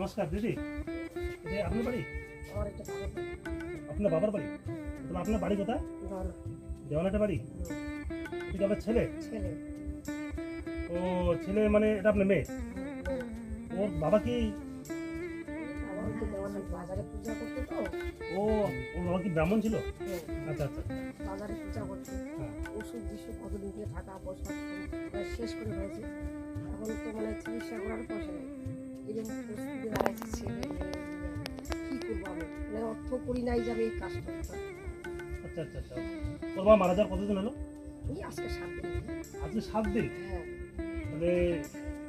নমস্কার দিদি, এটা আপনার বাড়ি? আমার একটা বাবা আপনার বাবার বাড়ি? তাহলে আপনার বাড়ি কোথায়? দেওয়ানাটা বাড়ি? এটা আপনার ছেলে? ছেলে ও ছেলে মানে এটা আপনার মেয়ে? ওর বাবা কি? আমার তো দেওয়ানার বাজারে পূজা করতো তো। ও ওর বাবা কি ব্রাহ্মণ ছিল? হ্যাঁ, আচ্ছা আচ্ছা। বাজারে পূজা করতো। হ্যাঁ। ওষুধ বিষুধ কতদিন দিয়ে টাকা পয়সা সব প্রায় শেষ করে ফেলেছে। এখন তো মানে চিকিৎসা করার পয়সা নেই। এরকম পরিস্থিতি দাঁড়াইছে ছেলে মেয়ে নিয়ে। কি করবো আমি? মানে অর্থ করি নাই যে আমি এই কাজটা করতাম। আচ্ছা আচ্ছা আচ্ছা। ওর বাবা মারা যাওয়ার কতদিন হলো? এই আজকে 7 দিন। আজকে 7 দিন? হ্যাঁ, তাহলে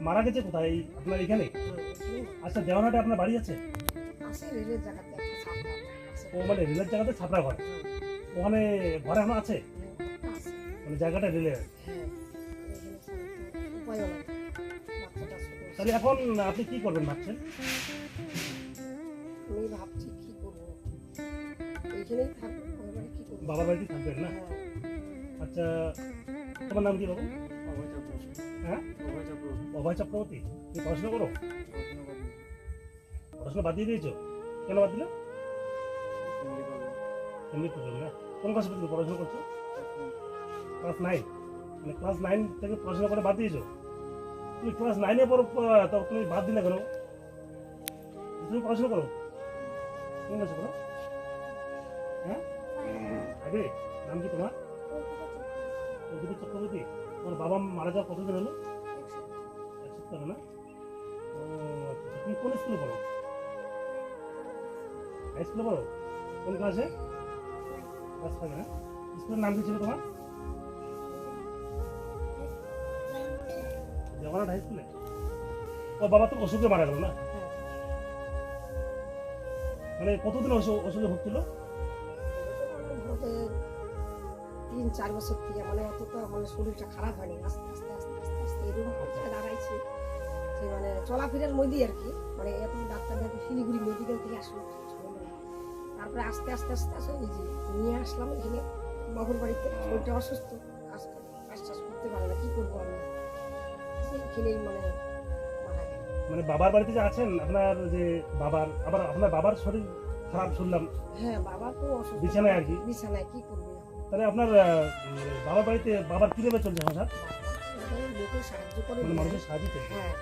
মারা গেছে কোথায়? আপনার এখানে? হ্যাঁ, আচ্ছা দেওয়ানাটা আপনার বাড়ি আছে? আছে রেলের জায়গাতে একটা ছাপটা আছে। ও মানে রেলের জায়গাতে ছাপড়া ঘর? ওখানে ঘরে এখন আছে? আছে। মানে জায়গাটা রেলের? হ্যাঁ, এখানে ছাড়া তো উপায়ও নাই। বাচ্চাটা ছোট। তাহলে এখন আপনি কি করবেন ভাবছেন? আমি ভাবছি কি করবো, এইখানেই থাকবো, আমার বাড়ি কি করবো। বাবার বাড়িতে থাকবেন না? হ্যাঁ, আচ্ছা তোমার নাম কি বাবু? অভয় চক্রবর্তী। হ্যাঁ অভয় চক্রবর্তী। অভয় চক্রবর্তী। তুমি পড়াশোনা করো? পড়াশোনা বাদ দিয়ে দিয়েছো? কেন বাদ দিলে? এমনি প্রবলেম না? কোন ক্লাসে তুমি পড়াশোনা করছো? ক্লাস 9? মানে ক্লাস 9 থেকে পড়াশোনা করে বাদ দিয়েছো? তুমি ক্লাস 9-এ পড়ো, তো তুমি বাদ দিলে কেন? তুমি পড়াশোনা করো? কোন ক্লাসে করো? হ্যাঁ আগে নাম কি তোমার? অঙ্কিতা চক্রবর্তী। তোমার বাবা মারা যাওয়া কতদিন হলো? 1 সপ্তাহ হলো না? ও আচ্ছা। তুমি কোন স্কুলে পড়ো? হাই স্কুলে পড়ো? কোন ক্লাসে? ক্লাস 5 না? স্কুলের নাম কি ছিল তোমার? জগন্নাথ হাই স্কুলে? ও বাবা তো অসুখে মারা গেল না? হ্যাঁ। মানে কতদিন অসুখে ভুগছিল? বলতে 3-4 বছর থেকে মানে অতটা মানে শরীরটা খারাপ হয়নি, আস্তে আস্তে আস্তে আস্তে আস্তে এরকম পর্যায়ে দাঁড়াইছে যে মানে চলাফেরার মধ্যেই আর কি, মানে এত ডাক্তার দেখে শিলিগুড়ি মেডিকেল থেকে আসলো কিছু হলো না। তারপরে আস্তে আস্তে আস্তে আস্তে এই যে নিয়ে আসলাম এখানে বাবুর বাড়িতে। শরীরটা অসুস্থ, কাজ টাজ করতে পারে না, কি করবো আমি, এখানেই মানে মারা গেল। মানে বাবার বাড়িতে যে আছেন আপনার, যে বাবার আবার আপনার বাবার শরীর খারাপ শুনলাম, হ্যাঁ, বাবা তো অসুস্থ, বিছানায় আর কি? বিছানায়, কি করবে এখন? তাহলে আপনার বাবার বাড়িতে বাবার কিভাবে চলছে সংসার? লোকের সাহায্য করে, মানে মানুষের সাহায্য চলছে? হ্যাঁ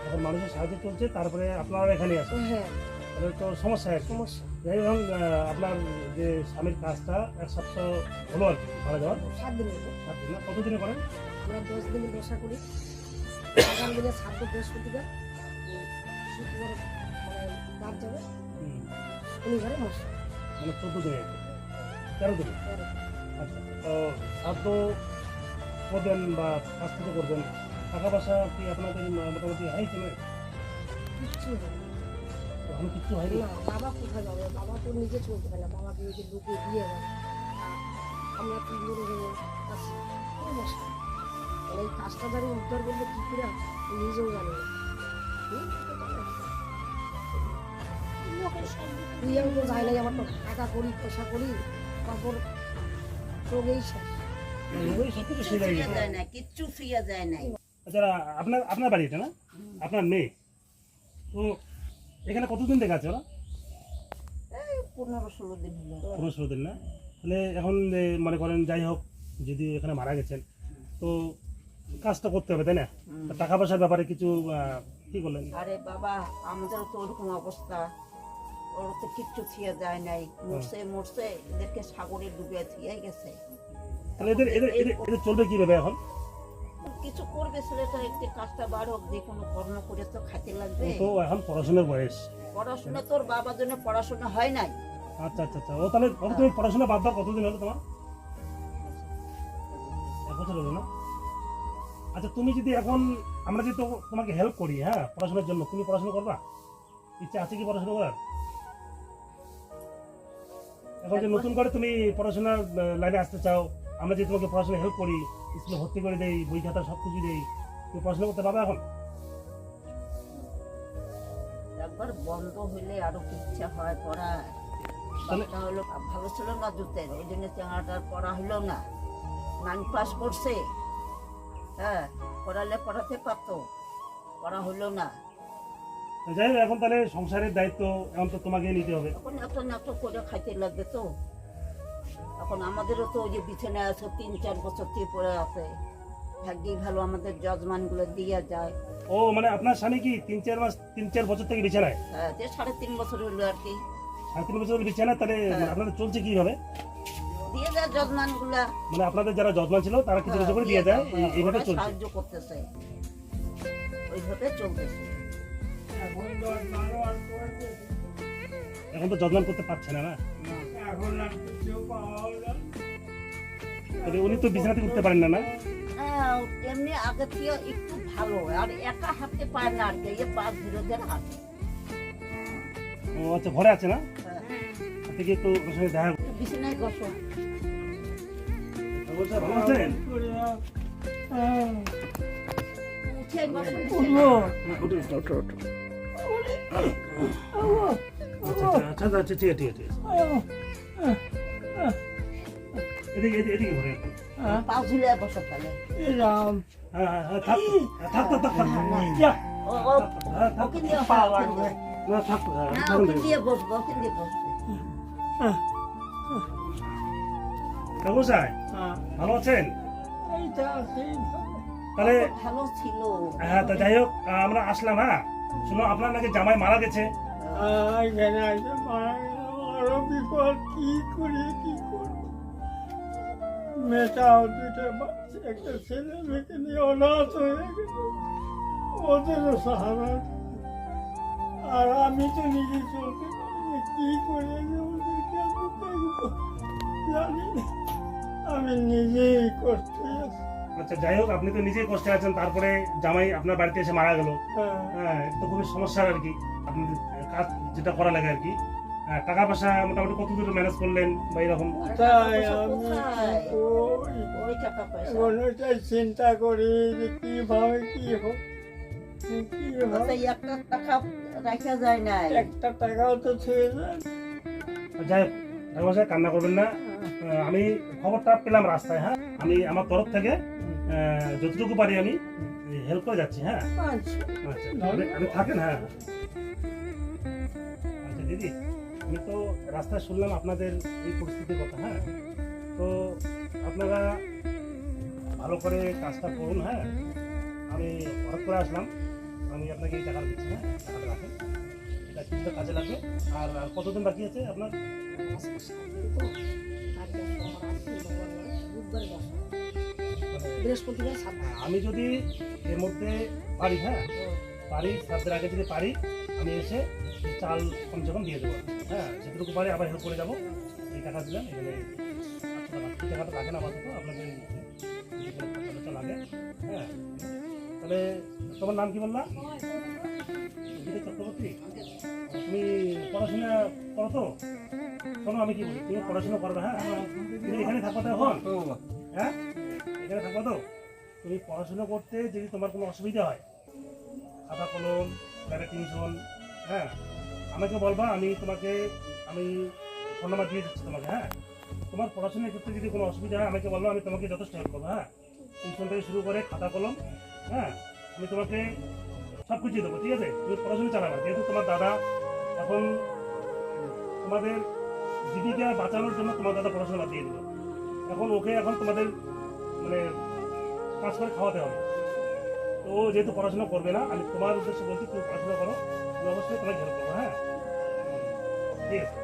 এখন মানুষের সাহায্য চলছে, তারপরে আপনারা এখানে আসেন, হ্যাঁ, তাহলে তো সমস্যা আর কি। সমস্যা। যাই হোক, আপনার যে স্বামীর কাজটা 1 সপ্তাহ হলো আর কি মারা যাওয়ার? 7 দিন হলো। 7 দিন না? কতদিনে করেন? আমরা 10 দিনে দশা করি। আগামী দিনে 7 বৃহস্পতিবার, শুক্রবার মানে বাদ যাবে, শনিবারে মশা। মানে 14 দিনে, 13 দিনে? আচ্ছা তো খাদ্য করবেন বা কাজ থেকে করবেন, টাকা পয়সা কি আপনাদের মোটামুটি হয়েছে না? কিচ্ছু হবে এখন কিচ্ছু হয়নি? না। বাবা কোথায় যাবে? বাবা তো নিজে চলতে পারে না, বাবাকে ওই যে লোকে দিয়ে দেয়। আর আমরা 3 জন আছি, কোনো মশা। মানে এই কাজটা জানি উদ্ধার করবো কি করে নিজেও জানি না। তুই আমি তো যাই নাই, আমার তো টাকা করি পয়সা করি, তারপর রোগেই শেষ। ওই সব কিছু শেষ হয়ে গেছে। কিচ্ছু ফিয়া যায় নাই। আচ্ছা আপনার আপনার বাড়ি এটা না? আপনার মেয়ে তো এখানে কতদিন থেকে আছে ওরা? 15-16 দিন হলো। 15-16 দিন না? তাহলে এখন মনে করেন যাই হোক, যদি এখানে মারা গেছেন তো কাজটা করতে হবে তাই না? তা টাকা পয়সার ব্যাপারে কিছু কি বললেন? আরে বাবা, আমাদেরও তো ওরকম অবস্থা, ওর তো কিচ্ছু থিয়া যায় নাই। মরছে এদেরকে সাগরে ডুবে থিয়ে গেছে। তাহলে এদের এদের এদের এদের চলবে কিভাবে এখন? কিছু করবে ছেলেটা, একটি কাজটা বার হোক, যে কোনো কর্ম করে তো খাইতে লাগবে। ও তো এখন পড়াশোনার বয়স। পড়াশোনা তোর বাবার জন্য পড়াশোনা হয় নাই। আচ্ছা আচ্ছা আচ্ছা। ও তাহলে তুমি পড়াশোনা বাদ দাও কতদিন হলো তোমার? 1 বছর হলো না? আচ্ছা তুমি যদি এখন, আমরা যদি তোমাকে হেল্প করি হ্যাঁ পড়াশোনার জন্য, তুমি পড়াশোনা করবা? ইচ্ছা আছে কি পড়াশোনা করার? এখন যে নতুন করে তুমি পড়াশোনার লাইনে আসতে চাও, আমরা যদি তোমাকে পড়াশোনা হেল্প করি, স্কুলে ভর্তি করে দেই, বই খাতা সব কিছু দেই, তুমি পড়াশোনা করতে পারবে এখন? একবার বন্ধ হইলে আরো কি ইচ্ছা হয় পড়ার। বাচ্চা হলো ভালো ছিল না জুতের, ওই জন্য চেঙ্গাটার পড়া হলো না। 9 পাস করছে, হ্যাঁ পড়ালে পড়াতে পারতো, পড়া হলো না। যাই হোক, এখন তাহলে সংসারের দায়িত্ব এখন তো তোমাকে নিতে হবে। এখন এত নাটক করে খাইতে লাগবে তো। এখন আমাদেরও তো ওই যে বিছানায় আছে 3-4 বছর থেকে পড়ে আছে, ভাগ্যি ভালো আমাদের যজমানগুলো দিয়ে যায়। ও মানে আপনার স্বামী কি 3-4 বছর থেকে বিছানায়? হ্যাঁ, যে 3.5 বছর হলো আর কি 3.5 বছর বিছানায়, তাহলে হ্যাঁ। আপনাদের চলছে কিভাবে? দিয়ে যায় যজমানগুলা। মানে আপনাদের যারা যজমান ছিল তারা কিছু কিছু করে দিয়ে যায়, এইভাবে ওরা চলছে। সাহায্য করতেছে, ওইভাবে চলতেছে। এখন তো যজমান করতে পারছে না, না? তবে উনি তো বিছানা থেকে উঠতে পারেন না, না? হ্যাঁ, এমনি আগে থেকে একটু ভালো, আর একা হাঁটতে পারে না আর কি, এই পা ধীরে ধীরে হাঁটে। ও আচ্ছা, ঘরে আছে না? হ্যাঁ, আপনি কি একটু ওর সঙ্গে দেখা একটু বিছানায় বসো। করছেন? ভালো আছেন? উঠে বসো। আচ্ছা আচ্ছা, ঠিক আছে ঠিক আছে। এদিকে এদিকে এদিকে ঘরে একটু। পা ঝুলে বসো তাহলে। হ্যাঁ হ্যাঁ হ্যাঁ, থাক থাক থাক থাক থাক। ওকে দিয়ে পা লাগবে না থাক, হ্যাঁ, না, থাকুন ওকে দেখি। দিয়ে বসবো, ওকে দিয়ে বসবো। কাকু সাহেব, ভালো আছেন? তাহলে ভালো ছিল। হ্যাঁ, তা যাই হোক, আমরা আসলাম। হ্যাঁ, শুনো, আপনার নাকি জামাই মারা গেছে। আরো বিপদ, কি করে কি করবো? মেয়েটাও দুইটা বাচ্চা, একটা ছেলে মেয়েকে নিয়ে অনাথ হয়ে গেল, ওদেরও সাহারা। আর আমি তো নিজে চলতে পারি, কি করে যে ওদেরকে আমি দেখবো জানি না। আমি নিজেই কষ্টে আছি। আচ্ছা যাই হোক, আপনি তো নিজেই কষ্টে আছেন, তারপরে জামাই আপনার বাড়িতে এসে মারা গেল। হ্যাঁ, এটা তো খুবই সমস্যার আর কি, আপনাদের কাজ যেটা করা লাগে আর কি। হ্যাঁ, টাকা পয়সা মোটামুটি কত দূর ম্যানেজ করলেন বা এরকম? তাই টাকা আমি পয়সা কোথায়? ওই টাকা পয়সা এখন ওইটাই চিন্তা করি যে কিভাবে কি হোক, কিভাবে তাই একটা টাকা রাখা যায় না। একটা টাকাও তো ছুঁয়ে যায়। যাই হোক, টাকা পয়সা কান্না করবেন না। আমি খবরটা পেলাম রাস্তায়। হ্যাঁ, আমি আমার তরফ থেকে যতটুকু পারি আমি হেল্প করে যাচ্ছি। হ্যাঁ আচ্ছা, আচ্ছা, আমি থাকেন। হ্যাঁ আচ্ছা দিদি, আমি তো রাস্তায় শুনলাম আপনাদের এই পরিস্থিতির কথা। হ্যাঁ, তো আপনারা ভালো করে কাজটা করুন। হ্যাঁ, আমি হঠাৎ করে আসলাম, আমি আপনাকে এই টাকা দিচ্ছি। হ্যাঁ, টাকাটা রাখেন, এটা কিছুটা কাজে লাগবে। আর আর কতদিন বাকি আছে আপনার? বৃহস্পতিবার সাত। আমি যদি এর মধ্যে পারি, হ্যাঁ পারি, সাতদের আগে যদি পারি, আমি এসে চাল কমসে কম দিয়ে দেবো। হ্যাঁ, যেটুকু পারি আবার হেল্প করে যাবো। এই টাকা দিলাম, এখানে 800 টাকা, এই টাকাটা রাখেন আপাতত, আপনাদের যদি কোনো খরচা লাগে। হ্যাঁ, তাহলে তোমার নাম কি বললাম? গীতা চক্রবর্তী। তুমি পড়াশোনা করো তো? শোনো, আমি কি বলি, তুমি পড়াশোনা করবে। হ্যাঁ, তুমি এখানে থাকো তো এখন? হ্যাঁ, এখানে থাকো তো? তুমি পড়াশোনা করতে যদি তোমার কোনো অসুবিধা হয়, খাতা কলম, ব্যাগে টিউশন, হ্যাঁ আমাকে বলবা, আমি ফোন নাম্বার দিয়ে দিচ্ছি তোমাকে। হ্যাঁ, তোমার পড়াশোনার ক্ষেত্রে যদি কোনো অসুবিধা হয় আমাকে বলবো, আমি তোমাকে যথেষ্ট হেল্প করবো। হ্যাঁ, টিউশন থেকে শুরু করে খাতা কলম, হ্যাঁ আমি তোমাকে সব কিছু দেবো। ঠিক আছে, তুমি পড়াশোনা চালাবা, যেহেতু তোমার দাদা এখন তোমাদের জীবিকা বাঁচানোর জন্য তোমার দাদা পড়াশোনা বাদ দিয়ে দিল। এখন ওকে এখন তোমাদের মানে কাজ করে খাওয়াতে হবে। তো ও যেহেতু পড়াশোনা করবে না, আমি তোমার উদ্দেশ্যে বলছি, তুমি পড়াশোনা করো, তুমি অবশ্যই তোমাকে হেল্প করবো। হ্যাঁ, ঠিক আছে।